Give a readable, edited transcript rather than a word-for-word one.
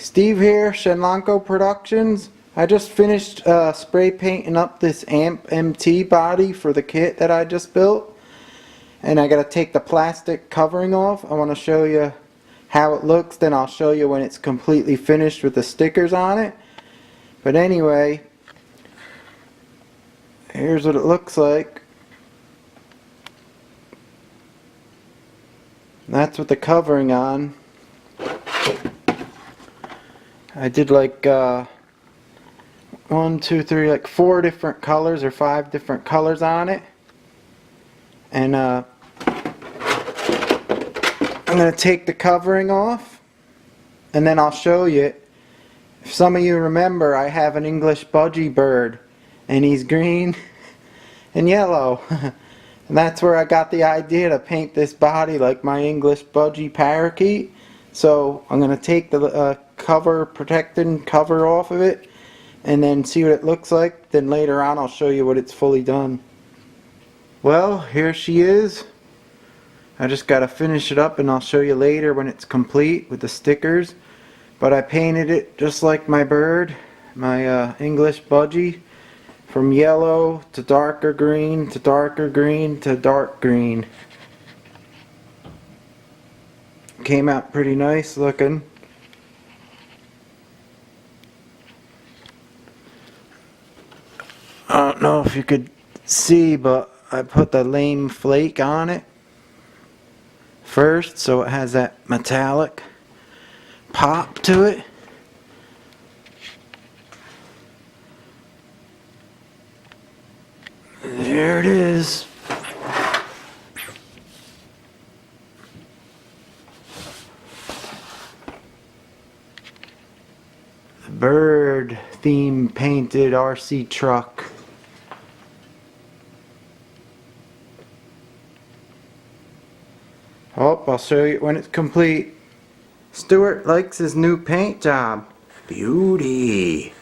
Steve here, Shenlanko Productions. I just finished spray painting up this AMP MT body for the kit that I just built. And I gotta take the plastic covering off. I want to show you how it looks, then I'll show you when it's completely finished with the stickers on it. But anyway, here's what it looks like. That's with the covering on. I did like 1, 2, 3, like 4 different colors or 5 different colors on it. And I'm going to take the covering off and then I'll show you. If some of you remember, I have an English Budgie bird and he's green and yellow. And that's where I got the idea to paint this body like my English Budgie parakeet. So I'm going to take the protecting cover off of it and then see what it looks like. Then later on I'll show you what it's fully done. Well, here she is. I just got to finish it up and I'll show you later when it's complete with the stickers. But I painted it just like my bird, my English Budgie, from yellow to darker green to darker green to dark green. Came out pretty nice looking. I don't know if you could see, but I put the lame flake on it first, so it has that metallic pop to it. There it is. The bird theme painted RC truck. Oh, I'll show you when it's complete. Stewart likes his new paint job. Beauty.